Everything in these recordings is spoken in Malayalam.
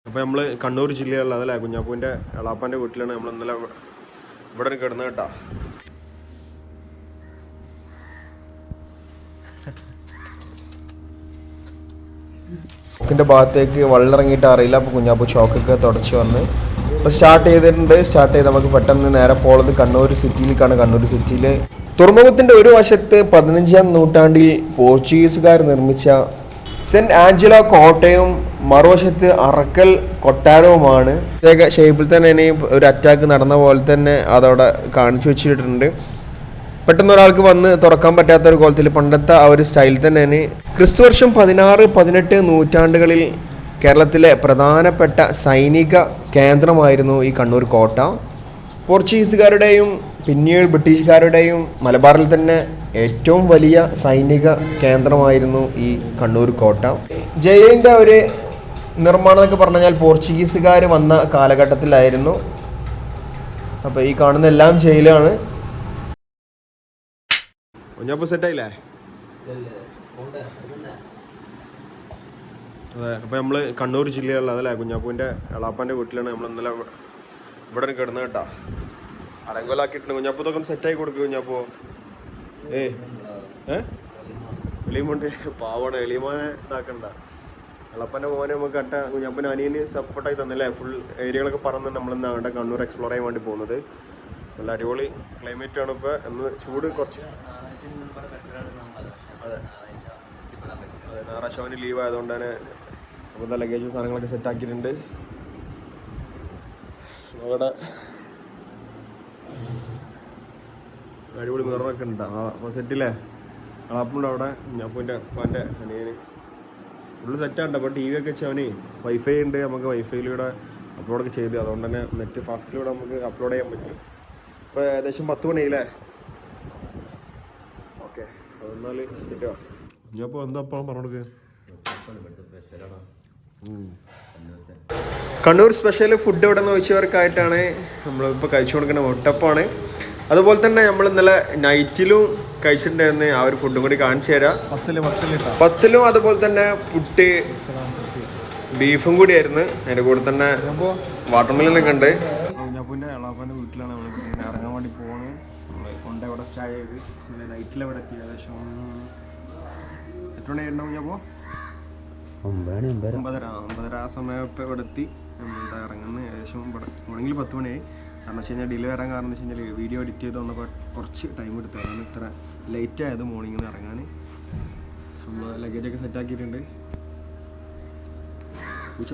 അപ്പോൾ നമ്മൾ കണ്ണൂർ ജില്ലയിലുള്ള അതല്ലേ കുഞ്ഞാപ്പൂവിൻ്റെ എളാപ്പാൻ്റെ വീട്ടിലാണ് നമ്മൾ ഇന്നലെ ഇവിടെ കിടന്നത് കേട്ടോ. ചോക്കിൻ്റെ ഭാഗത്തേക്ക് വെള്ളമിറങ്ങിയിട്ട് അറിയില്ല. അപ്പോൾ കുഞ്ഞാപ്പൂ ചോക്കൊക്കെ തുടച്ച് വന്ന് അപ്പോൾ സ്റ്റാർട്ട് ചെയ്ത് നമുക്ക് പെട്ടെന്ന് നേരെ പോകുന്നത് കണ്ണൂർ സിറ്റിയിലേക്കാണ്. കണ്ണൂർ സിറ്റിയിൽ തുറമുഖത്തിൻ്റെ ഒരു വശത്ത് 15-ാം നൂറ്റാണ്ടിൽ പോർച്ചുഗീസുകാർ നിർമ്മിച്ച സെൻറ്റ് ആഞ്ചലോ കോട്ടയും മറുവശത്ത് അറക്കൽ കൊട്ടാരവുമാണ്. പ്രത്യേക ഷേപ്പിൽ തന്നെ ഇനി ഒരു അറ്റാക്ക് നടന്ന പോലെ തന്നെ അതവിടെ കാണിച്ചു വെച്ചിട്ടുണ്ട്. പെട്ടെന്ന് ഒരാൾക്ക് വന്ന് തുറക്കാൻ പറ്റാത്ത ഒരു കോലത്തിൽ പണ്ടത്തെ ആ ഒരു സ്റ്റൈൽ തന്നെയാണ്. ക്രിസ്തുവർഷം 16-18 നൂറ്റാണ്ടുകളിൽ കേരളത്തിലെ പ്രധാനപ്പെട്ട സൈനിക കേന്ദ്രമായിരുന്നു ഈ കണ്ണൂർ കോട്ട. പോർച്ചുഗീസുകാരുടെയും പിന്നീട് ബ്രിട്ടീഷുകാരുടെയും മലബാറിൽ തന്നെ ഏറ്റവും വലിയ സൈനിക കേന്ദ്രമായിരുന്നു ഈ കണ്ണൂർ കോട്ട. ജയിലിൻ്റെ ഒരു നിർമ്മാണം എന്നൊക്കെ പറഞ്ഞു കഴിഞ്ഞാൽ പോർച്ചുഗീസുകാർ വന്ന കാലഘട്ടത്തിലായിരുന്നു. അപ്പോൾ ഈ കാണുന്ന എല്ലാം ജയിലാണ്. കുഞ്ഞാപ്പൂ സെറ്റായില്ലേ? അതെ. അപ്പോൾ നമ്മൾ കണ്ണൂർ ജില്ലയിലുള്ള അതല്ലേ കുഞ്ഞാപ്പൂവിൻ്റെ എളാപ്പാൻ്റെ വീട്ടിലാണ് നമ്മൾ ഇന്നലെ ഇവിടെ കിടന്നത് കേട്ടോ. അലങ്കോലാക്കിയിട്ടുണ്ട്. കുഞ്ഞാപ്പൂ ഇതൊക്കെ ഒന്ന് സെറ്റായി കൊടുക്കുക കുഞ്ഞാപ്പൂ. എളിയുമുണ്ട് പാവണം. എളിയമാനെ ഇതാക്കണ്ട. എളപ്പൻ്റെ മോനെ നമുക്ക് കട്ട കുഞ്ഞാപ്പൂൻ്റെ അനിയന് സപ്പോർട്ടായി തന്നല്ലേ. ഫുൾ ഏരിയകളൊക്കെ പറഞ്ഞ് നമ്മളിന്ന് അവിടെ കണ്ണൂർ എക്സ്പ്ലോർ ചെയ്യാൻ വേണ്ടി പോകുന്നത്. നല്ല അടിപൊളി ക്ലൈമറ്റ് ആണ് ഇപ്പോൾ. എന്ന് ചൂട് കുറച്ച് അതെ ഞായറാഴ്ച അവന് ലീവ് ആയതുകൊണ്ട് തന്നെ അപ്പോൾ ലഗേജും സാധനങ്ങളൊക്കെ സെറ്റാക്കിയിട്ടുണ്ട്. അവിടെ അടിപൊളി മിററൊക്കെ ഉണ്ട്. അപ്പോൾ സെറ്റില്ലേ അളാപ്പുണ്ട് അവിടെ. ഞാപ്പൂൻ്റെ ഉപ്പാൻ്റെ അനിയന് ഫുള്ള് സെറ്റാണ്ട്. അപ്പോൾ TV ഒക്കെ വെച്ച് അവന് വൈഫൈ ഉണ്ട്. നമുക്ക് വൈഫൈയിലൂടെ അപ്ലോഡൊക്കെ ചെയ്ത് അതുകൊണ്ട് തന്നെ നെറ്റ് ഫാസ്റ്റിലൂടെ നമുക്ക് അപ്ലോഡ് ചെയ്യാൻ പറ്റും. ഇപ്പോൾ ഏകദേശം 10 മണിയായില്ലേ? ഓക്കെ എന്നാൽ സെറ്റാ. ഞാപ്പോൾ എന്താ അപ്പം പറഞ്ഞു. കണ്ണൂർ സ്പെഷ്യൽ ഫുഡ് ഇവിടെ നിന്ന് ചോദിച്ചവർക്കായിട്ടാണ് നമ്മളിപ്പോൾ കഴിച്ചു കൊടുക്കുന്ന മുട്ടപ്പാണ്. അതുപോലെ തന്നെ നമ്മൾ ഇന്നലെ നൈറ്റിലും കഴിച്ചിട്ടുണ്ടായിരുന്ന ആ ഒരു ഫുഡും കൂടി കാണിച്ചു തരാം. പത്തിലും അതുപോലെ തന്നെ പുട്ട് ബീഫും കൂടിയായിരുന്നു. അതിൻ്റെ കൂടെ തന്നെ വാട്ടർമെലനൊക്കെ ഉണ്ട്. കുഞ്ഞാപ്പൂൻ്റെ എളാപ്പാൻ്റെ വീട്ടിലാണ് നമ്മൾ ഇറങ്ങാൻ വേണ്ടി പോകുന്നത്. നമ്മൾ കൊണ്ട് ഇവിടെ സ്റ്റേ ചെയ്ത് നൈറ്റിൽ ഇവിടെ എത്തി. ഏകദേശം എത്ര മണിയായിട്ടുണ്ടാവും കുഞ്ഞാപ്പോ? 9:30 ആ സമയമൊക്കെ ഇവിടെ എത്തി. എന്താ ഇറങ്ങുന്നത് ഏകദേശം ഇവിടെ മോർണിംഗിൽ 10 മണിയായി. കാരണം വെച്ച് കഴിഞ്ഞാൽ ഡിലേ വരാൻ കാരണം വെച്ച് കഴിഞ്ഞാൽ വീഡിയോ എഡിറ്റ് ചെയ്ത് വന്നപ്പോൾ കുറച്ച് ടൈം എടുത്തു. അതാണ് ഇത്ര ലേറ്റ് ആയത് മോർണിംഗിൽ നിന്ന് ഇറങ്ങാൻ. നമ്മൾ ലഗേജൊക്കെ സെറ്റാക്കിയിട്ടുണ്ട്. പൂച്ച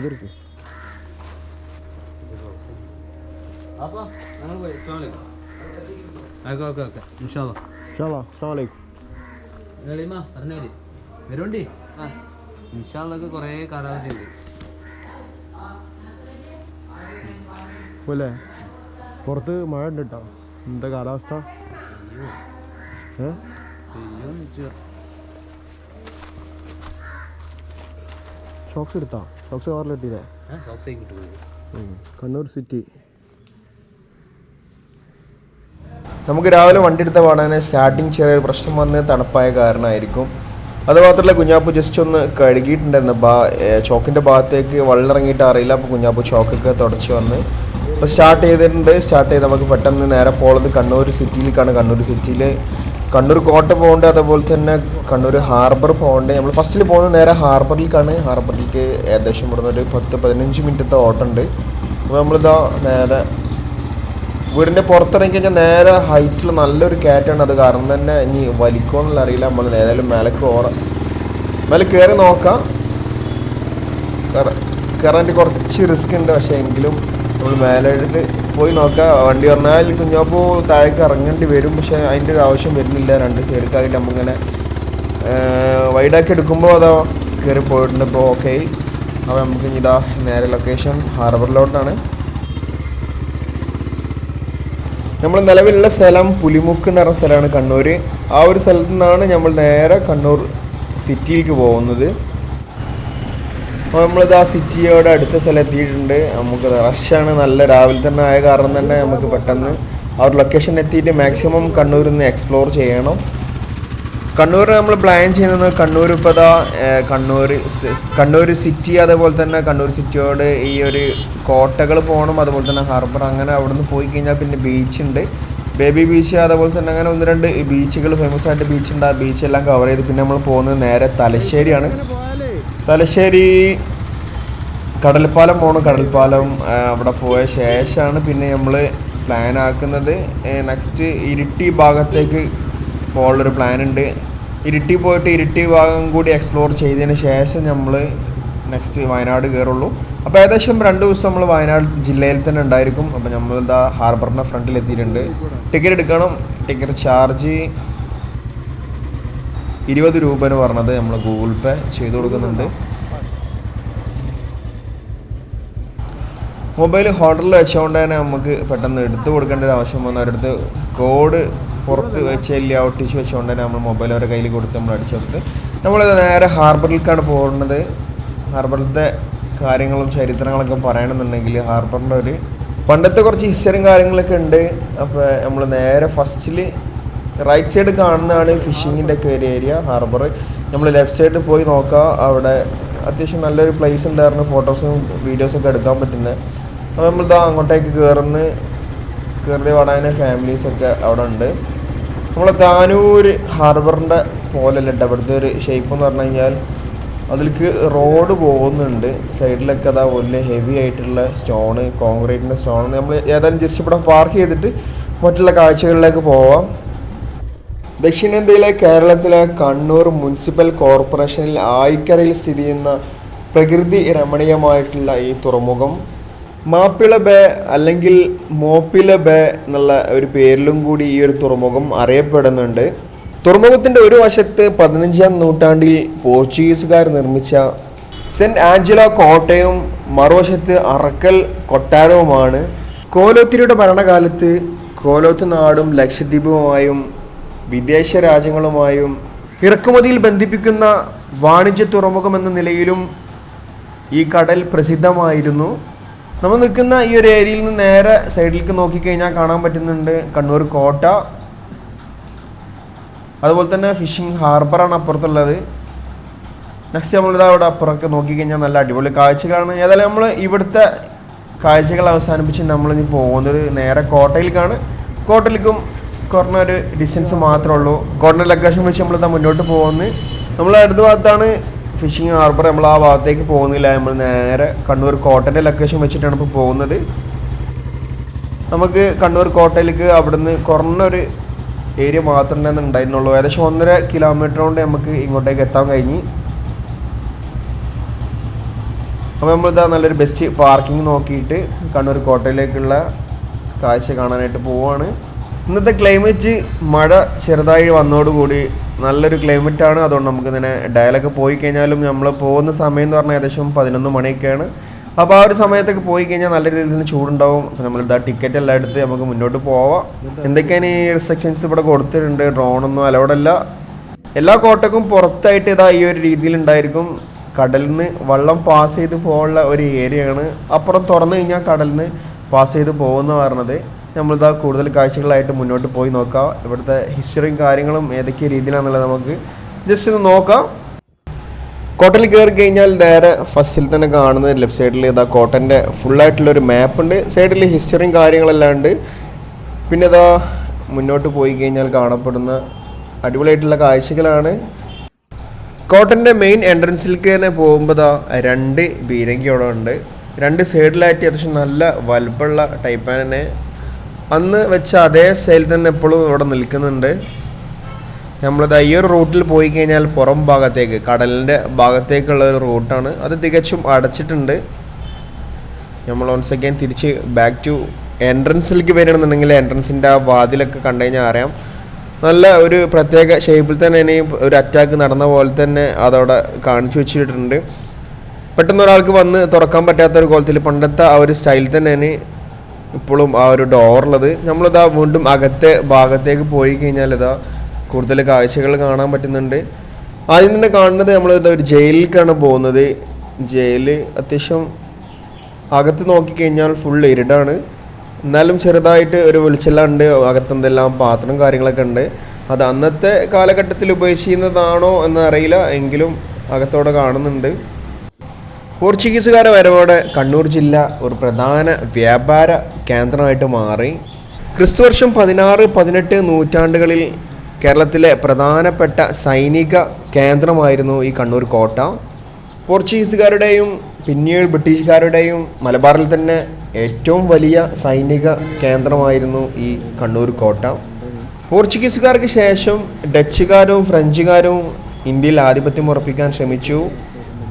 ഇതിർക്ക് അപ്പോൾ ഞങ്ങൾ പോയി. ഓക്കെ എളിമ പറഞ്ഞേര് വരുണ്ടി. ആ ഇൻഷാല്ലൊക്കെ കുറേ കാലാവധിയുണ്ട് പോലെ. പുറത്ത് മഴ ഉണ്ട് കേട്ടോ. എന്താ കാലാവസ്ഥ? ഷോക്സ് എടുത്താ? ഷോക്സ് കവറിലെത്തിയില്ലേ? കണ്ണൂർ സിറ്റി. നമുക്ക് രാവിലെ വണ്ടി എടുത്ത പാടാൻ സ്റ്റാർട്ടിങ് ചെറിയൊരു പ്രശ്നം വന്ന് തണുപ്പായ കാരണമായിരിക്കും. അതുമാത്രമല്ല കുഞ്ഞാപ്പൂ ജസ്റ്റ് ഒന്ന് കഴുകിയിട്ടുണ്ടായിരുന്നു. ചോക്കിൻ്റെ ഭാഗത്തേക്ക് വെള്ളമിറങ്ങിയിട്ട് അറിയില്ല. അപ്പോൾ കുഞ്ഞാപ്പൂ ചോക്കൊക്കെ തുടച്ച് വന്ന് അപ്പോൾ സ്റ്റാർട്ട് ചെയ്ത് നമുക്ക് പെട്ടെന്ന് നേരെ പോകുന്നത് കണ്ണൂർ സിറ്റിയിലേക്കാണ്. കണ്ണൂർ സിറ്റിയിൽ കണ്ണൂർ കോട്ട പോകുന്നുണ്ട്. അതുപോലെ തന്നെ കണ്ണൂർ ഹാർബർ പോകുന്നുണ്ട്. നമ്മൾ ഫസ്റ്റിൽ പോകുന്നത് നേരെ ഹാർബറിലേക്കാണ്. ഹാർബറിലേക്ക് ഏകദേശം ഇവിടുന്ന് ഒരു 10-15 മിനിറ്റത്തെ ഓട്ടം ഉണ്ട്. അപ്പോൾ നമ്മളിതാ നേരെ വീടിൻ്റെ പുറത്തിറങ്ങി കഴിഞ്ഞാൽ നേരെ ഹൈറ്റിൽ നല്ലൊരു കയറ്റാണ്. അത് കാരണം തന്നെ ഇനി വലിക്കുമെന്നുള്ള അറിയില്ല. നമ്മൾ ഏതായാലും മേലെ കയറി നോക്കാം. കയറാൻ കുറച്ച് റിസ്ക് ഉണ്ട്. പക്ഷേ എങ്കിലും നമ്മൾ മേലെ പോയി നോക്കാം. വണ്ടി വന്നാൽ കുഞ്ഞാപ്പൂ താഴേക്ക് ഇറങ്ങേണ്ടി വരും. പക്ഷേ അതിൻ്റെ ഒരു ആവശ്യം വരുന്നില്ല. 2 സൈഡിലേക്കായിട്ട് നമ്മളിങ്ങനെ വൈഡാക്കി എടുക്കുമ്പോൾ അതാ കയറി പോയിട്ടുണ്ട്. ഇപ്പോൾ ഓക്കെ. അപ്പോൾ നമുക്ക് ഇതാ നേരെ ലൊക്കേഷൻ ഹാർബറിലോട്ടാണ്. നമ്മൾ നിലവിലുള്ള സ്ഥലം പുലിമുക്ക് എന്ന് പറഞ്ഞ സ്ഥലമാണ് കണ്ണൂർ. ആ ഒരു സ്ഥലത്തു നിന്നാണ് നമ്മൾ നേരെ കണ്ണൂർ സിറ്റിയിലേക്ക് പോകുന്നത്. അപ്പോൾ നമ്മളിത് ആ സിറ്റിയോട് അടുത്ത സ്ഥലം എത്തിയിട്ടുണ്ട്. നമുക്ക് റഷാണ്, നല്ല രാവിലെ തന്നെ ആയ കാരണം തന്നെ നമുക്ക് പെട്ടെന്ന് ആ ഒരു ലൊക്കേഷൻ എത്തിയിട്ട് മാക്സിമം കണ്ണൂരിൽ നിന്ന് എക്സ്പ്ലോർ ചെയ്യണം. കണ്ണൂർ നമ്മൾ പ്ലാൻ ചെയ്യുന്നത് കണ്ണൂർ ഇപ്പോൾ ഇതാ കണ്ണൂർ സിറ്റി, അതേപോലെ തന്നെ കണ്ണൂർ സിറ്റിയോട് ഈ ഒരു കോട്ടകൾ പോകണം, അതുപോലെ തന്നെ ഹാർബർ. അങ്ങനെ അവിടെ നിന്ന് പോയി കഴിഞ്ഞാൽ പിന്നെ ബീച്ചുണ്ട്, ബേബി ബീച്ച്, അതേപോലെ തന്നെ അങ്ങനെ 1-2 ബീച്ചുകൾ ഫേമസ് ആയിട്ട് ബീച്ചുണ്ട്. ആ ബീച്ചെല്ലാം കവർ ചെയ്ത് പിന്നെ നമ്മൾ പോകുന്നത് നേരെ തലശ്ശേരിയാണ്. തലശ്ശേരി കടൽപ്പാലം പോകണം. കടൽപ്പാലം അവിടെ പോയ ശേഷമാണ് പിന്നെ നമ്മൾ പ്ലാൻ ആക്കുന്നത് നെക്സ്റ്റ് ഇരിട്ടി ഭാഗത്തേക്ക് പോകാനുള്ളൊരു പ്ലാനുണ്ട്. ഇരിട്ടി പോയിട്ട് ഇരിട്ടി ഭാഗം കൂടി എക്സ്പ്ലോർ ചെയ്തതിന് ശേഷം നമ്മൾ നെക്സ്റ്റ് വയനാട് കയറുള്ളൂ. അപ്പോൾ ഏകദേശം 2 ദിവസം നമ്മൾ വയനാട് ജില്ലയിൽ തന്നെ ഉണ്ടായിരിക്കും. അപ്പോൾ നമ്മളിതാ ഹാർബറിൻ്റെ ഫ്രണ്ടിൽ എത്തിയിട്ടുണ്ട്. ടിക്കറ്റ് എടുക്കണം. ടിക്കറ്റ് ചാർജ് 20 രൂപ എന്ന് പറഞ്ഞത് നമ്മൾ ഗൂഗിൾ പേ ചെയ്ത് കൊടുക്കുന്നുണ്ട്. മൊബൈൽ ഹോട്ടലിൽ വെച്ചുകൊണ്ട് തന്നെ നമുക്ക് പെട്ടെന്ന് എടുത്ത് കൊടുക്കേണ്ട ഒരു ആവശ്യം വന്നു. അവരടുത്ത് കോഡ് പുറത്ത് വെച്ചില്ല, ഒട്ടിച്ച് വെച്ചുകൊണ്ട് തന്നെ നമ്മൾ മൊബൈൽ അവരുടെ കയ്യിൽ കൊടുത്ത് നമ്മൾ അടിച്ചെടുത്ത് നമ്മൾ നേരെ ഹാർബറിലേക്കാണ് പോകുന്നത്. ഹാർബറിലത്തെ കാര്യങ്ങളും ചരിത്രങ്ങളൊക്കെ പറയണമെന്നുണ്ടെങ്കിൽ ഹാർബറിൻ്റെ ഒരു പണ്ടത്തെ കുറച്ച് ഹിസ്റ്ററിയും കാര്യങ്ങളൊക്കെ ഉണ്ട്. അപ്പോൾ നമ്മൾ നേരെ ഫസ്റ്റിൽ റൈറ്റ് സൈഡ് കാണുന്നതാണ് ഫിഷിങ്ങിൻ്റെ ഒക്കെ ഒരു ഏരിയ, ഹാർബർ. നമ്മൾ ലെഫ്റ്റ് സൈഡിൽ പോയി നോക്കാം, അവിടെ അത്യാവശ്യം നല്ലൊരു പ്ലേസ് ഉണ്ടായിരുന്നു, ഫോട്ടോസും വീഡിയോസൊക്കെ എടുക്കാൻ പറ്റുന്നത്. അപ്പോൾ നമ്മളിതാ അങ്ങോട്ടേക്ക് കയറി പാടാൻ ഫാമിലീസൊക്കെ അവിടെ ഉണ്ട്. നമ്മൾ താനൂർ ഹാർബറിൻ്റെ പോലെയല്ല അവിടുത്തെ ഒരു ഷേപ്പ് എന്ന് പറഞ്ഞു കഴിഞ്ഞാൽ അതിലേക്ക് റോഡ് പോകുന്നുണ്ട്. സൈഡിലൊക്കെ അതാ വലിയ ഹെവി ആയിട്ടുള്ള സ്റ്റോണ്, കോൺക്രീറ്റിൻ്റെ സ്റ്റോൺ. നമ്മൾ ഏതായാലും ജസ്റ്റ് ഇവിടെ പാർക്ക് ചെയ്തിട്ട് മറ്റുള്ള കാഴ്ചകളിലേക്ക് പോവാം. ദക്ഷിണേന്ത്യയിലെ കേരളത്തിലെ കണ്ണൂർ മുനിസിപ്പൽ കോർപ്പറേഷനിൽ ആയിക്കരയിൽ സ്ഥിതി ചെയ്യുന്ന പ്രകൃതി രമണീയമായിട്ടുള്ള ഈ തുറമുഖം മാപ്പിള ബേ അല്ലെങ്കിൽ മോപ്പില ബേ എന്നുള്ള ഒരു പേരിലും കൂടി ഈ ഒരു തുറമുഖം അറിയപ്പെടുന്നുണ്ട്. തുറമുഖത്തിൻ്റെ ഒരു വശത്ത് 15-ാം നൂറ്റാണ്ടിൽ പോർച്ചുഗീസുകാർ നിർമ്മിച്ച സെൻറ്റ് ആഞ്ചലോ കോട്ടയും മറുവശത്ത് അറക്കൽ കൊട്ടാരവുമാണ്. കോലോത്തിരിയുടെ ഭരണകാലത്ത് കോലോത്ത് നാടും ലക്ഷദ്വീപുമായും വിദേശ രാജ്യങ്ങളുമായും ഇറക്കുമതിയിൽ ബന്ധിപ്പിക്കുന്ന വാണിജ്യ തുറമുഖം എന്ന നിലയിലും ഈ കടൽ പ്രസിദ്ധമായിരുന്നു. നമ്മൾ നിൽക്കുന്ന ഈ ഒരു ഏരിയയിൽ നിന്ന് നേരെ സൈഡിലേക്ക് നോക്കിക്കഴിഞ്ഞാൽ കാണാൻ പറ്റുന്നുണ്ട് കണ്ണൂർ കോട്ട, അതുപോലെ തന്നെ ഫിഷിംഗ് ഹാർബറാണ് അപ്പുറത്തുള്ളത്. നെക്സ്റ്റ് നമ്മളിതാ അവിടെ അപ്പുറമൊക്കെ നോക്കിക്കഴിഞ്ഞാൽ നല്ല അടിപൊളി കാഴ്ചകളാണ്. ഏതായാലും നമ്മൾ ഇവിടുത്തെ കാഴ്ചകൾ അവസാനിപ്പിച്ച് നമ്മളിനി പോകുന്നത് നേരെ കോട്ടയിലേക്കാണ്. കോട്ടയിലേക്കും കുറഞ്ഞൊരു ഡിസ്റ്റൻസ് മാത്രമേ ഉള്ളൂ. കോട്ടൻ്റെ ലൊക്കേഷൻ വെച്ച് നമ്മളിതാ മുന്നോട്ട് പോകുന്നത്. നമ്മൾ അടുത്ത ഭാഗത്താണ് ഫിഷിംഗ് ഹാർബർ. നമ്മൾ ആ ഭാഗത്തേക്ക് പോകുന്നില്ല, നമ്മൾ നേരെ കണ്ണൂർ കോട്ടൻ്റെ ലൊക്കേഷൻ വെച്ചിട്ടാണ് ഇപ്പോൾ പോകുന്നത്. നമുക്ക് കണ്ണൂർ കോട്ടയിലേക്ക് അവിടുന്ന് കുറഞ്ഞൊരു ഏരിയ മാത്രമേ ഉണ്ടായിരുന്നുള്ളൂ. ഏകദേശം 1.5 കിലോമീറ്റർ കൊണ്ട് നമുക്ക് ഇങ്ങോട്ടേക്ക് എത്താൻ കഴിഞ്ഞ്. അപ്പോൾ നമ്മളിതാ നല്ലൊരു ബെസ്റ്റ് പാർക്കിംഗ് നോക്കിയിട്ട് കണ്ണൂർ കോട്ടയിലേക്കുള്ള കാഴ്ച കാണാനായിട്ട് പോവുകയാണ്. ഇന്നത്തെ ക്ലൈമറ്റ് മഴ ചെറുതായി വന്നതോടുകൂടി നല്ലൊരു ക്ലൈമറ്റാണ്. അതുകൊണ്ട് നമുക്ക് ഇങ്ങനെ ഡയലൊക്കെ പോയി കഴിഞ്ഞാലും നമ്മൾ പോകുന്ന സമയം എന്ന് പറഞ്ഞാൽ ഏകദേശം 11 മണിയൊക്കെയാണ്. അപ്പോൾ ആ ഒരു സമയത്തൊക്കെ പോയി കഴിഞ്ഞാൽ നല്ല രീതിയിൽ ചൂടുണ്ടാവും. അപ്പോൾ നമ്മളിതാ ടിക്കറ്റ് എല്ലാം എടുത്ത് നമുക്ക് മുന്നോട്ട് പോവാം. എന്തൊക്കെയാണ് ഈ റിസ്ട്രിക്ഷൻസ് ഇവിടെ കൊടുത്തിട്ടുണ്ട്. ഡ്രോണൊന്നും അലൗഡല്ല. എല്ലാ കോട്ടക്കും പുറത്തായിട്ട് ഇതാ ഈ ഒരു രീതിയിലുണ്ടായിരിക്കും. കടലിൽ നിന്ന് വെള്ളം പാസ് ചെയ്ത് പോകാനുള്ള ഒരു ഏരിയയാണ്. അപ്പുറം തുറന്നു കഴിഞ്ഞാൽ കടലിൽ നിന്ന് പാസ് ചെയ്ത് പോകുന്ന പറഞ്ഞത്. നമ്മളിതാ കൂടുതൽ കാഴ്ചകളായിട്ട് മുന്നോട്ട് പോയി നോക്കാം. ഇവിടുത്തെ ഹിസ്റ്ററിയും കാര്യങ്ങളും ഏതൊക്കെ രീതിയിലാണെന്നുള്ളത് നമുക്ക് ജസ്റ്റ് ഒന്ന് നോക്കാം. കോട്ടയിൽ കയറി കഴിഞ്ഞാൽ നേരെ ഫസ്റ്റിൽ തന്നെ കാണുന്നത് ലെഫ്റ്റ് സൈഡിൽ ഇതാ കോട്ടൻ്റെ ഫുള്ളായിട്ടുള്ളൊരു മാപ്പുണ്ട്. സൈഡിൽ ഹിസ്റ്ററിയും കാര്യങ്ങളെല്ലാം ഉണ്ട്. പിന്നെ ഇതാ മുന്നോട്ട് പോയി കഴിഞ്ഞാൽ കാണപ്പെടുന്ന അടിപൊളിയായിട്ടുള്ള കാഴ്ചകളാണ്. കോട്ടൻ്റെ മെയിൻ എൻട്രൻസിലേക്ക് തന്നെ പോകുമ്പോൾ ഇതാ 2 ബീരങ്കി അവിടെ ഉണ്ട്. 2 സൈഡിലായിട്ട് അത്യാവശ്യം നല്ല വലുപ്പമുള്ള ടൈപ്പ് തന്നെ അന്ന് വെച്ച അതേ സ്റ്റൈൽ തന്നെ എപ്പോഴും ഇവിടെ നിൽക്കുന്നുണ്ട്. നമ്മളിത് ഈ ഒരു റൂട്ടിൽ പോയി കഴിഞ്ഞാൽ പുറം ഭാഗത്തേക്ക് കടലിൻ്റെ ഭാഗത്തേക്കുള്ള ഒരു റൂട്ടാണ്. അത് തികച്ചും അടച്ചിട്ടുണ്ട്. നമ്മൾ വൺസ് അഗൈൻ തിരിച്ച് ബാക്ക് ടു എൻട്രൻസിലേക്ക് വരികയാണെന്നുണ്ടെങ്കിൽ എൻട്രൻസിൻ്റെ ആ വാതിലൊക്കെ കണ്ടു കഴിഞ്ഞാൽ അറിയാം. നല്ല ഒരു പ്രത്യേക ഷേപ്പിൽ തന്നെ ഒരു അറ്റാക്ക് നടന്ന പോലെ തന്നെ അതവിടെ കാണിച്ചു വെച്ചിട്ടുണ്ട്. പെട്ടെന്ന് ഒരാൾക്ക് വന്ന് തുറക്കാൻ പറ്റാത്തൊരു കോലത്തിൽ പണ്ടത്തെ ആ ഒരു സ്റ്റൈൽ തന്നെയാണ് ഇപ്പോഴും ആ ഒരു ഡോറുള്ളത്. നമ്മളിതാ വീണ്ടും അകത്തെ ഭാഗത്തേക്ക് പോയി കഴിഞ്ഞാൽ ഇതാ കൂടുതൽ കാഴ്ചകൾ കാണാൻ പറ്റുന്നുണ്ട്. ആദ്യം തന്നെ കാണുന്നത് നമ്മളിതാ ഒരു ജയിലിലേക്കാണ് പോകുന്നത്. ജയിൽ അത്യാവശ്യം അകത്ത് നോക്കിക്കഴിഞ്ഞാൽ ഫുൾ ഇരുടാണ്. എന്നാലും ചെറുതായിട്ട് ഒരു വെളിച്ചെല്ലാം ഉണ്ട്. അകത്തെന്തെല്ലാം പാത്രം കാര്യങ്ങളൊക്കെ ഉണ്ട്. അത് അന്നത്തെ കാലഘട്ടത്തിൽ ഉപയോഗിച്ചിരുന്നതാണോ എന്നറിയില്ല, എങ്കിലും അകത്തോടെ കാണുന്നുണ്ട്. പോർച്ചുഗീസുകാരുടെ വരവോടെ കണ്ണൂർ ജില്ല ഒരു പ്രധാന വ്യാപാര കേന്ദ്രമായിട്ട് മാറി. ക്രിസ്തുവർഷം 16-18 നൂറ്റാണ്ടുകളിൽ കേരളത്തിലെ പ്രധാനപ്പെട്ട സൈനിക കേന്ദ്രമായിരുന്നു ഈ കണ്ണൂർ കോട്ട. പോർച്ചുഗീസുകാരുടെയും പിന്നീട് ബ്രിട്ടീഷുകാരുടെയും മലബാറിൽ തന്നെ ഏറ്റവും വലിയ സൈനിക കേന്ദ്രമായിരുന്നു ഈ കണ്ണൂർ കോട്ട. പോർച്ചുഗീസുകാർക്ക് ശേഷം ഡച്ചുകാരും ഫ്രഞ്ചുകാരും ഇന്ത്യയിൽ ആധിപത്യം ഉറപ്പിക്കാൻ ശ്രമിച്ചു.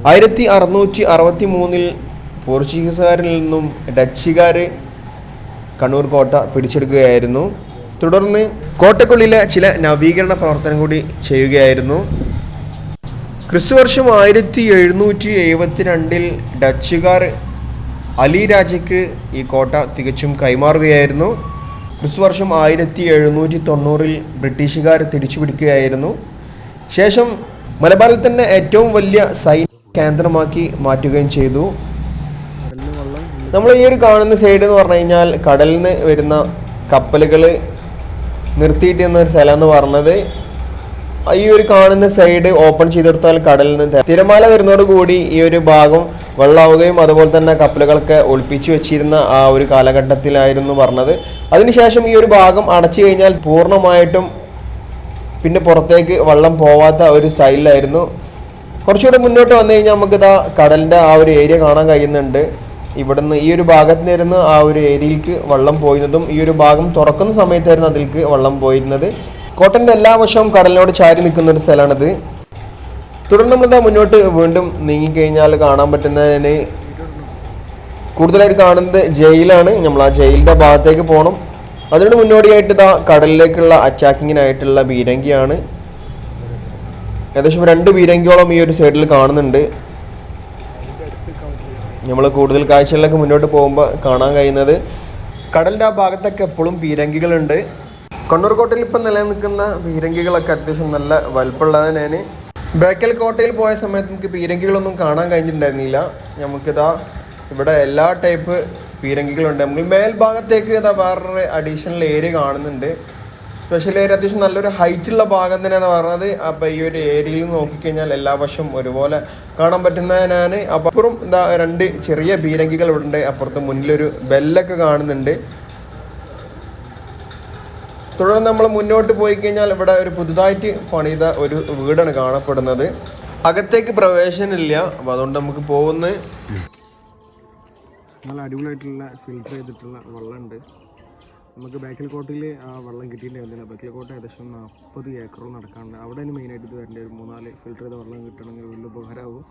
1663 പോർച്ചുഗീസുകാരിൽ നിന്നും ഡച്ചുകാർ കണ്ണൂർ കോട്ട പിടിച്ചെടുക്കുകയായിരുന്നു. തുടർന്ന് കോട്ടയ്ക്കുള്ളിലെ ചില നവീകരണ പ്രവർത്തനം കൂടി ചെയ്യുകയായിരുന്നു. ക്രിസ്തുവർഷം 1772 ഡച്ചുകാർ അലി രാജയ്ക്ക് ഈ കോട്ട തികച്ചും കൈമാറുകയായിരുന്നു. ക്രിസ്തുവർഷം 1790 ബ്രിട്ടീഷുകാർ തിരിച്ചുപിടിക്കുകയായിരുന്നു. ശേഷം മലബാറിൽ തന്നെ ഏറ്റവും വലിയ സൈനിക കേന്ദ്രമാക്കി മാറ്റുകയും ചെയ്തു. നമ്മൾ ഈ ഒരു കാണുന്ന സൈഡ് എന്ന് പറഞ്ഞു കഴിഞ്ഞാൽ കടലിൽ നിന്ന് വരുന്ന കപ്പലുകൾ നിർത്തിയിട്ടിരുന്ന ഒരു സ്ഥലം എന്ന് പറഞ്ഞത്, ഈ ഒരു കാണുന്ന സൈഡ് ഓപ്പൺ ചെയ്തെടുത്താൽ കടലിൽ നിന്ന് തിരമാല വരുന്നതോട് കൂടി ഈ ഒരു ഭാഗം വെള്ളമാവുകയും അതുപോലെ തന്നെ കപ്പലുകളൊക്കെ ഒളിപ്പിച്ചു വെച്ചിരുന്ന ആ ഒരു കാലഘട്ടത്തിലായിരുന്നു പറഞ്ഞത്. അതിനുശേഷം ഈ ഒരു ഭാഗം അടച്ചു കഴിഞ്ഞാൽ പൂർണ്ണമായിട്ടും പിന്നെ പുറത്തേക്ക് വെള്ളം പോവാത്ത ഒരു സൈഡിലായിരുന്നു. കുറച്ചുകൂടെ മുന്നോട്ട് വന്നു കഴിഞ്ഞാൽ നമുക്കിതാ കടലിൻ്റെ ആ ഒരു ഏരിയ കാണാൻ കഴിയുന്നുണ്ട്. ഇവിടുന്ന് ഈ ഒരു ഭാഗത്ത് നിന്നിരുന്ന് ആ ഒരു ഏരിയയിലേക്ക് വെള്ളം പോയിരുന്നതും ഈ ഒരു ഭാഗം തുറക്കുന്ന സമയത്തായിരുന്നു അതിലേക്ക് വെള്ളം പോയിരുന്നത്. കോട്ടൻ്റെ എല്ലാ വശവും കടലിനോട് ചാരി നിൽക്കുന്ന ഒരു സ്ഥലമാണിത്. തുടർന്ന് നമ്മളിതാ മുന്നോട്ട് വീണ്ടും നീങ്ങിക്കഴിഞ്ഞാൽ കാണാൻ പറ്റുന്നതിന് കൂടുതലായിട്ട് കാണുന്നത് ജയിലാണ്. നമ്മൾ ആ ജയിലിൻ്റെ ഭാഗത്തേക്ക് പോകണം. അതിനോട് മുന്നോടിയായിട്ട് ഇതാ കടലിലേക്കുള്ള അറ്റാക്കിങ്ങിനായിട്ടുള്ള ബീരങ്കിയാണ്. ഏകദേശം 2 ബീരങ്കിയോളം ഈ ഒരു സൈഡിൽ കാണുന്നുണ്ട്. നമ്മൾ കൂടുതൽ കാഴ്ചകളിലേക്ക് മുന്നോട്ട് പോകുമ്പോൾ കാണാൻ കഴിയുന്നത് കടലിൻ്റെ ആ ഭാഗത്തൊക്കെ എപ്പോഴും പീരങ്കികളുണ്ട്. കണ്ണൂർ കോട്ടയിൽ ഇപ്പം നിലനിൽക്കുന്ന പീരങ്കികളൊക്കെ അത്യാവശ്യം നല്ല വലുപ്പമുള്ളതിനാണ്. ബേക്കൽ കോട്ടയിൽ പോയ സമയത്ത് നമുക്ക് പീരങ്കികളൊന്നും കാണാൻ കഴിഞ്ഞിട്ടുണ്ടായിരുന്നില്ല. നമുക്കിതാ ഇവിടെ എല്ലാ ടൈപ്പ് പീരങ്കികളുണ്ട്. നമുക്ക് മേൽഭാഗത്തേക്ക് ഇതാ വേറൊരു അഡീഷണൽ ഏരിയ കാണുന്നുണ്ട്. സ്പെഷ്യൽ ഏരിയ അത്യാവശ്യം നല്ലൊരു ഹൈറ്റുള്ള ഭാഗം തന്നെയാണ് പറഞ്ഞത്. അപ്പോൾ ഈ ഒരു ഏരിയയിൽ നോക്കിക്കഴിഞ്ഞാൽ എല്ലാ വശവും ഒരുപോലെ കാണാൻ പറ്റുന്നതിനാണ്. അപ്പോൾ അപ്പുറം എന്താ 2 ചെറിയ പീരങ്കികൾ ഇവിടെ ഉണ്ട്. അപ്പുറത്ത് മുന്നിലൊരു ബെല്ലൊക്കെ കാണുന്നുണ്ട്. തുടർന്ന് നമ്മൾ മുന്നോട്ട് പോയി കഴിഞ്ഞാൽ ഇവിടെ ഒരു പുതുതായിട്ട് പണിത ഒരു വീടാണ് കാണപ്പെടുന്നത്. അകത്തേക്ക് പ്രവേശനമില്ല. അപ്പോൾ അതുകൊണ്ട് നമുക്ക് പോകുന്നത് നല്ല അടിപൊളിയായിട്ടുള്ള ഫിൽറ്റർ ചെയ്തിട്ടുള്ള വെള്ളമുണ്ട്. നമുക്ക് ബേക്കൽ കോട്ടയിൽ ആ വെള്ളം കിട്ടിയിട്ടുണ്ടായിരുന്നില്ല. ബേക്കൽ കോട്ട ഏകദേശം 40 ഏക്കർ നടക്കാനുണ്ട്. അവിടെയാണ് മെയിനായിട്ട് ഇത് വരേണ്ട. ഒരു 3-4 ഫിൽറ്റർ ചെയ്ത വെള്ളം കിട്ടണമെങ്കിൽ വലിയ ഉപകാരമാവും.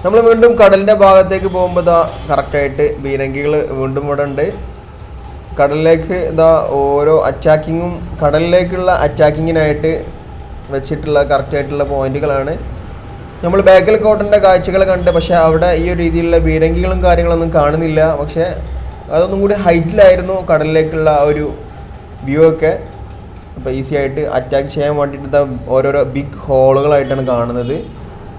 നമ്മൾ വീണ്ടും കടലിൻ്റെ ഭാഗത്തേക്ക് പോകുമ്പോൾ ഇതാ കറക്റ്റായിട്ട് ബീരങ്കികൾ വീണ്ടും ഇവിടെ ഉണ്ട്. കടലിലേക്ക് ഇതാ ഓരോ അറ്റാക്കിങ്ങും കടലിലേക്കുള്ള അറ്റാക്കിങ്ങിനായിട്ട് വെച്ചിട്ടുള്ള കറക്റ്റായിട്ടുള്ള പോയിന്റുകളാണ്. നമ്മൾ ബേക്കൽ കോട്ടൻ്റെ കാഴ്ചകൾ കണ്ട്, പക്ഷേ അവിടെ ഈ ഒരു രീതിയിലുള്ള ബീരങ്കികളും കാര്യങ്ങളൊന്നും കാണുന്നില്ല. പക്ഷേ അതൊന്നും കൂടി ഹൈറ്റിലായിരുന്നു കടലിലേക്കുള്ള ഒരു വ്യൂ ഒക്കെ. അപ്പോൾ ഈസി ആയിട്ട് അറ്റാക്ക് ചെയ്യാൻ വേണ്ടിയിട്ട് ഓരോരോ ബിഗ് ഹോളുകളായിട്ടാണ് കാണുന്നത്.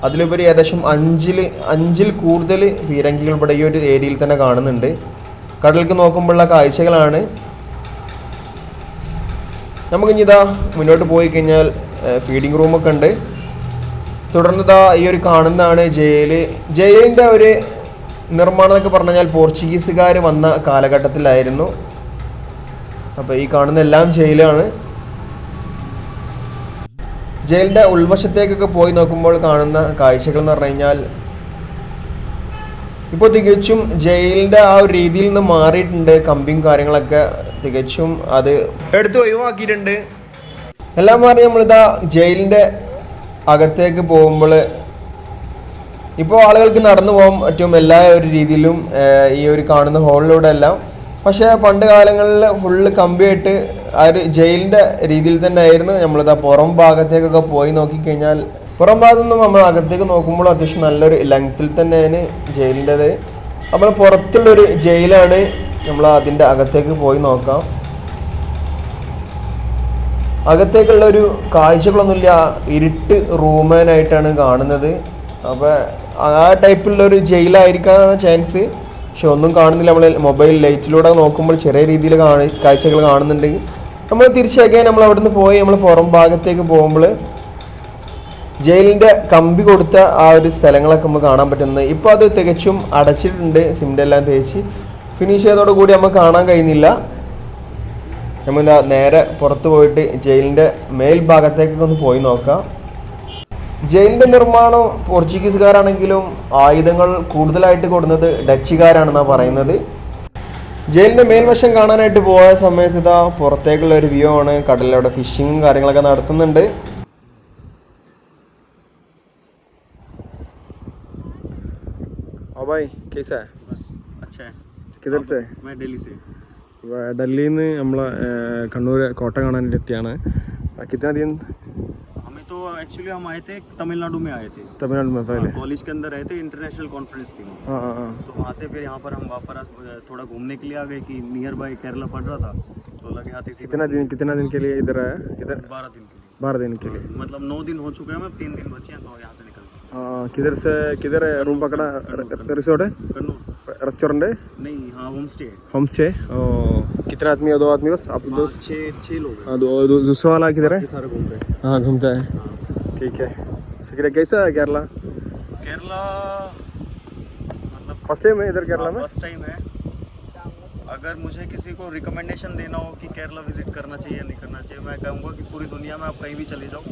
അതിലുപരി ഏകദേശം 5 കൂടുതൽ പീരങ്കികൾ ഇവിടെ ഈ ഒരു ഏരിയയിൽ തന്നെ കാണുന്നുണ്ട്. കടലിലേക്ക് നോക്കുമ്പോഴുള്ള കാഴ്ചകളാണ്. നമുക്കിനി ഇതാ മുന്നോട്ട് പോയി കഴിഞ്ഞാൽ ഫീഡിങ് റൂമൊക്കെ ഉണ്ട്. തുടർന്ന് ഇതാ ഈ ഒരു കാണുന്നതാണ് ജയില്. ജയിലിൻ്റെ ഒരു നിർമ്മാണം എന്നൊക്കെ പറഞ്ഞു കഴിഞ്ഞാൽ പോർച്ചുഗീസുകാർ വന്ന കാലഘട്ടത്തിലായിരുന്നു. അപ്പോൾ ഈ കാണുന്ന എല്ലാം ജയിലാണ്. ജയിലിൻ്റെ ഉൾവശത്തേക്കൊക്കെ പോയി നോക്കുമ്പോൾ കാണുന്ന കാഴ്ചകൾ എന്ന് പറഞ്ഞു കഴിഞ്ഞാൽ ഇപ്പോൾ തികച്ചും ജയിലിൻ്റെ ആ ഒരു രീതിയിൽ നിന്ന് മാറിയിട്ടുണ്ട്. കമ്പിയും കാര്യങ്ങളൊക്കെ തികച്ചും അത് എടുത്ത് ഒഴിവാക്കിയിട്ടുണ്ട്. എല്ലാം മാറി നമ്മളിതാ ജയിലിൻ്റെ അകത്തേക്ക് പോകുമ്പോൾ ഇപ്പോൾ ആളുകൾക്ക് നടന്നു പോകാൻ പറ്റും എല്ലാ ഒരു രീതിയിലും ഈ ഒരു കാണുന്ന ഹോളിലൂടെ എല്ലാം. പക്ഷേ പണ്ട് കാലങ്ങളിൽ ഫുള്ള് കമ്പിയായിട്ട് ആ ഒരു ജയിലിൻ്റെ രീതിയിൽ തന്നെ ആയിരുന്നു. നമ്മളിതാ പുറം ഭാഗത്തേക്കൊക്കെ പോയി നോക്കിക്കഴിഞ്ഞാൽ പുറം ഭാഗത്തു നിന്നും നമ്മൾ അകത്തേക്ക് നോക്കുമ്പോൾ അത്യാവശ്യം നല്ലൊരു ലെങ്ത്തിൽ തന്നെയാണ് ജയിലിൻ്റെത്. അപ്പോൾ പുറത്തുള്ളൊരു ജയിലാണ്. നമ്മൾ അതിൻ്റെ അകത്തേക്ക് പോയി നോക്കാം. അകത്തേക്കുള്ള ഒരു കാഴ്ചകളൊന്നുമില്ല, ഇരുട്ട് റൂമാനായിട്ടാണ് കാണുന്നത്. അപ്പോൾ ആ ടൈപ്പുള്ള ഒരു ജയിലായിരിക്കാൻ ചാൻസ്. പക്ഷെ ഒന്നും കാണുന്നില്ല. നമ്മൾ മൊബൈൽ ലൈറ്റിലൂടെ നോക്കുമ്പോൾ ചെറിയ രീതിയിൽ കാഴ്ചകൾ കാണുന്നുണ്ടെങ്കിൽ നമ്മൾ തിരിച്ചേക്കാൻ നമ്മൾ അവിടെ നിന്ന് പോയി നമ്മൾ പുറം ഭാഗത്തേക്ക് പോകുമ്പോൾ ജയിലിൻ്റെ കമ്പി കൊടുത്ത ആ ഒരു സ്ഥലങ്ങളൊക്കെ നമുക്ക് കാണാൻ പറ്റുന്നത്. ഇപ്പോൾ അത് തികച്ചും അടച്ചിട്ടുണ്ട്, സിമെൻ്റ് എല്ലാം തേച്ച് ഫിനിഷ് ചെയ്തതോടു കൂടി നമുക്ക് കാണാൻ കഴിയുന്നില്ല. നമ്മൾ നേരെ പുറത്ത് പോയിട്ട് ജയിലിൻ്റെ മേൽഭാഗത്തേക്കൊക്കെ ഒന്ന് പോയി നോക്കാം. ജയിലിൻ്റെ നിർമ്മാണം പോർച്ചുഗീസുകാരാണെങ്കിലും ആയുധങ്ങൾ കൂടുതലായിട്ട് കൊടുക്കുന്നത് ഡച്ചുകാരാണെന്നാണ് പറയുന്നത്. ജയിലിൻ്റെ മേൽവശം കാണാനായിട്ട് പോയ സമയത്ത് ഇതാ പുറത്തേക്കുള്ള ഒരു വ്യൂ ആണ്. കടലിലവിടെ ഫിഷിങ്ങും കാര്യങ്ങളൊക്കെ നടത്തുന്നുണ്ട്. भाई कैसा है? बस अच्छा है. किधर से? मैं दिल्ली से. ഡൽഹിയിൽ നിന്ന് നമ്മൾ കണ്ണൂർ കോട്ട കാണാൻ എത്തിയാണ്. कितना दिन? हमें तो एक्चुअली हम आए थे तमिलनाडु में आए थे. तमिलनाडु में पहले? कॉलेज के अंदर रहे थे, इंटरनेशनल कॉन्फ्रेंस थी. हाँ हाँ हाँ. तो वहाँ से फिर यहाँ पर हम वापस थोड़ा घूमने के लिए आ गए कि नियर बाय केरला पड़ रहा था तो लगे हाथ इसी. कितना दिन के लिए इधर आया? इधर 12 दिन के लिए. 12 दिन के लिए. मतलब 9 दिन हो चुके हैं, मैं 3 दिन बचे हैं तो यहाँ से निकल. हाँ, किधर रूम पकड़ा? रिसोर्ट है? कन्नूर. रेस्टोरेंट है? नहीं, हाँ होम स्टे है. Home stay. कितने आदमी है? 2 आदमी बस? आप दोस्त? 6 लोग हैं. हाँ, दूसरा वाला किधर है? सारे घूम रहे हैं. हाँ घूमता है. ठीक है. शुक्रिया. कैसा है केरला? केरला मतलब फर्स्ट टाइम है इधर केरला में? फर्स्ट टाइम है. अगर मुझे किसी को रिकमेंडेशन देना हो कि केरला विजिट करना चाहिए या नहीं करना चाहिए, मैं कहूँगा कि पूरी दुनिया में आप कहीं भी चले जाओ,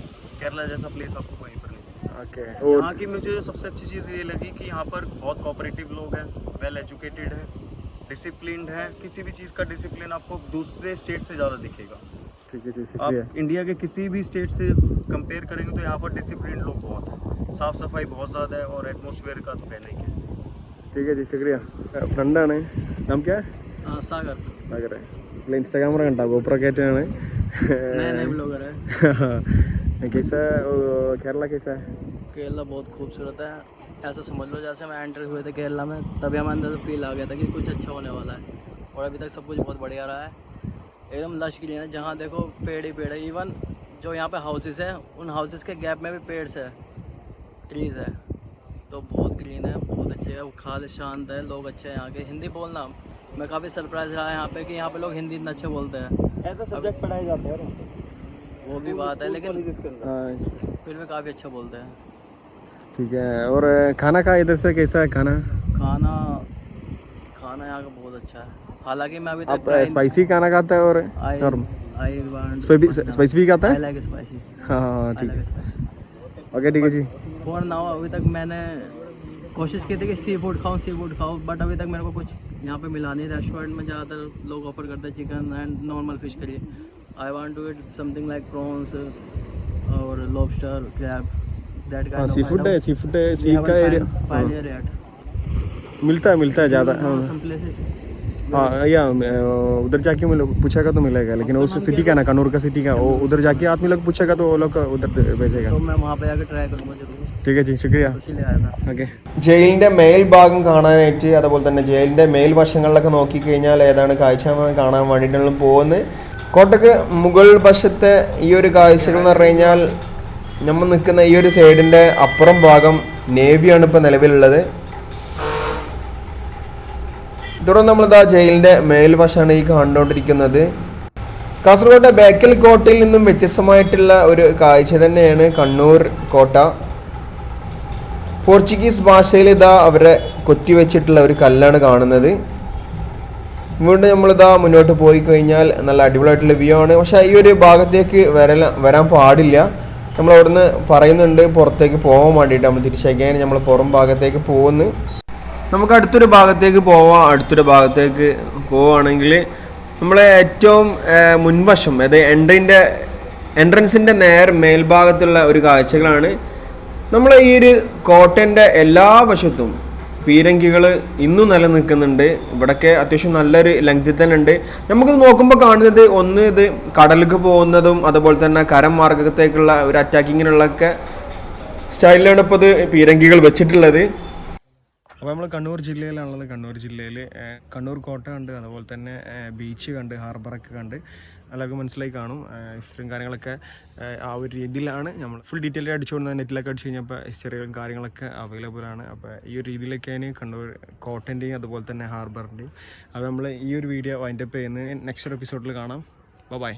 केरला जैसा प्लेस आपको कहीं पर नहीं. ओके. यहाँ की मुझे सबसे अच्छी चीज़ ये लगी कि यहाँ पर बहुत कोऑपरेटिव लोग हैं, वेल एजुकेटेड हैं, डिसिप्लिन्ड हैं. किसी भी चीज़ का डिसिप्लिन आपको दूसरे स्टेट से ज़्यादा दिखेगा. ठीक है जी, शुक्रिया. आप इंडिया के किसी भी स्टेट से कंपेयर करेंगे तो यहाँ पर डिसिप्लिन लोग बहुत हैं, साफ़ सफाई बहुत ज़्यादा है और एटमॉस्फेयर का तो कहना ही क्या. ठीक है जी, शुक्रिया. ഫ്രണ്ടാണ്. नाम क्या है? सागर. सागर है. इंस्टाग्राम पर घंटा गोप्रो कहते हैं. नए ब्लॉगर है. कैसा केरला कैसा है? केरला बहुत खूबसूरत है. ऐसा समझ लो जैसे मैं एंटर हुए थे केरला में तभी हमें अंदर से फील आ गया था कि कुछ अच्छा होने वाला है. और अभी तक सब कुछ बहुत बढ़िया रहा है. एकदम लश ग्रीन है, जहाँ देखो पेड़ ही पेड़ है. इवन जो यहाँ पे हाउसेस है उन हाउसेस के गैप में भी पेड़ है, ट्रीज़ है. तो बहुत ग्रीन है, बहुत अच्छे है. खाली शांत है, लोग अच्छे हैं यहाँ के. हिंदी बोलना मैं काफ़ी सरप्राइज रहा यहाँ पे कि यहाँ पे लोग हिंदी इतना अच्छे बोलते हैं. ऐसा सब्जेक्ट पढ़ाए जाते हैं वो भी बात है, लेकिन हाँ, फिर भी काफ़ी अच्छा बोलते हैं. ठीक है. और खाना का इधर से कैसा है खाना? खाना यहाँ का बहुत अच्छा है. हालांकि मैं अभी तक आप स्पाइसी खाना खाता है और नॉर्मल स्पाइसी भी खाता है? Like spicy. हाँ ठीक है. ओके ठीक है जी. फॉर नाउ अभी तक मैंने कोशिश की थी कि सी फूड खाओ, बट अभी तक मेरे को कुछ यहाँ पे मिला नहीं. रेस्टोरेंट में ज़्यादातर लोग ऑफर करते हैं chicken and normal fish curry. I want to eat something like prawns और lobster, crab, that kind of. Seafood है सी का एरिया मिलता है ज़्यादा. Some places. हाँ या उधर जाके मैं लोग पूछेगा तो मिलेगा, लेकिन उस सिटी का ना कन्नूर का सिटी का वो उधर जाके आदमी लोग पूछेगा तो वो लोग उधर भेजेगा. तो मैं वहाँ पे जाकर ट्राई करूँगा जरूर. ठीक है जी, शुक्रिया. इसीलिए आया था. ओके. ജയിലിൻ്റെ മേൽഭാഗം കാണാനായിട്ട് അതുപോലെ തന്നെ ജയിലിൻ്റെ മേൽവശങ്ങളിലൊക്കെ നോക്കിക്കഴിഞ്ഞാൽ ഏതാണ് കാഴ്ച എന്ന് കാണാൻ വേണ്ടിയിട്ടാണ് പോകുന്നത്. കോട്ടയ്ക്ക് മുകൾ വശത്തെ ഈ ഒരു കാഴ്ചകൾ എന്ന് പറഞ്ഞു കഴിഞ്ഞാൽ നമ്മൾ നിൽക്കുന്ന ഈ ഒരു സൈഡിൻ്റെ അപ്പുറം ഭാഗം നേവിയാണ് ഇപ്പോൾ നിലവിലുള്ളത്. തുടർന്ന് നമ്മളിതാ ജയിലിൻ്റെ മേൽവശമാണ് ഈ കണ്ടുകൊണ്ടിരിക്കുന്നത്. കാസർഗോഡ് ബേക്കൽ കോട്ടയിൽ നിന്നും വ്യത്യസ്തമായിട്ടുള്ള ഒരു കാഴ്ച തന്നെയാണ് കണ്ണൂർ കോട്ട. പോർച്ചുഗീസ് ഭാഷയിൽ ഇതാ അവരെ കൊത്തിവെച്ചിട്ടുള്ള ഒരു കല്ലാണ് കാണുന്നത്. വീണ്ടും നമ്മളിതാ മുന്നോട്ട് പോയി കഴിഞ്ഞാൽ നല്ല അടിപൊളിയായിട്ടുള്ള വ്യൂ ആണ്. പക്ഷേ ഈ ഒരു ഭാഗത്തേക്ക് വരാൻ പാടില്ല. നമ്മൾ അവിടുന്ന് പറയുന്നുണ്ട് പുറത്തേക്ക് പോകാൻ വേണ്ടിയിട്ട്. നമ്മൾ തിരിച്ചയക്കാൻ നമ്മൾ പുറം ഭാഗത്തേക്ക് പോകുന്നു. നമുക്ക് അടുത്തൊരു ഭാഗത്തേക്ക് പോവാം. അടുത്തൊരു ഭാഗത്തേക്ക് പോവുകയാണെങ്കിൽ നമ്മളെ ഏറ്റവും മുൻവശം, അതായത് എൻട്രൻസിൻ്റെ മേൽഭാഗത്തുള്ള ഒരു കാഴ്ചകളാണ്. നമ്മൾ ഈ ഒരു കോട്ടൻ്റെ എല്ലാ വശത്തും പീരങ്കികൾ ഇന്നും നിലനിൽക്കുന്നുണ്ട്. ഇവിടൊക്കെ അത്യാവശ്യം നല്ലൊരു ലെങ്തിൽ തന്നെ ഉണ്ട്. നമുക്കിത് നോക്കുമ്പോൾ കാണുന്നത് ഒന്ന് ഇത് കടലിലേക്ക് പോകുന്നതും അതുപോലെ തന്നെ കരം മാർഗത്തേക്കുള്ള ഒരു അറ്റാക്കിങ്ങിനുള്ളൊക്കെ സ്റ്റൈലിലാണ് ഇപ്പോൾ ഇത് പീരങ്കികൾ വെച്ചിട്ടുള്ളത്. അപ്പോൾ നമ്മൾ കണ്ണൂർ ജില്ലയിലാണുള്ളത്. കണ്ണൂർ ജില്ലയിൽ കണ്ണൂർ കോട്ട കണ്ട് അതുപോലെ തന്നെ ബീച്ച് കണ്ട് ഹാർബറൊക്കെ കണ്ട് എല്ലാവർക്കും മനസ്സിലായി കാണും. ഹിസ്റ്ററിയും കാര്യങ്ങളൊക്കെ ആ ഒരു രീതിയിലാണ് നമ്മൾ ഫുൾ ഡീറ്റെയിൽ അടിച്ചുകൊണ്ട് നെറ്റിലൊക്കെ അടിച്ച് കഴിഞ്ഞപ്പോൾ ഹിസ്റ്ററിയും കാര്യങ്ങളൊക്കെ അവൈലബിൾ ആണ്. അപ്പോൾ ഈ ഒരു രീതിയിലൊക്കെയാണ് കണ്ണൂർ കോട്ടൻ്റെയും അതുപോലെ തന്നെ ഹാർബറിൻ്റെയും. അപ്പോൾ നമ്മൾ ഈ ഒരു വീഡിയോ വൈൻഡപ്പ് ചെയ്യുന്നത് നെക്സ്റ്റ് എപ്പിസോഡിൽ കാണാം. ബൈ.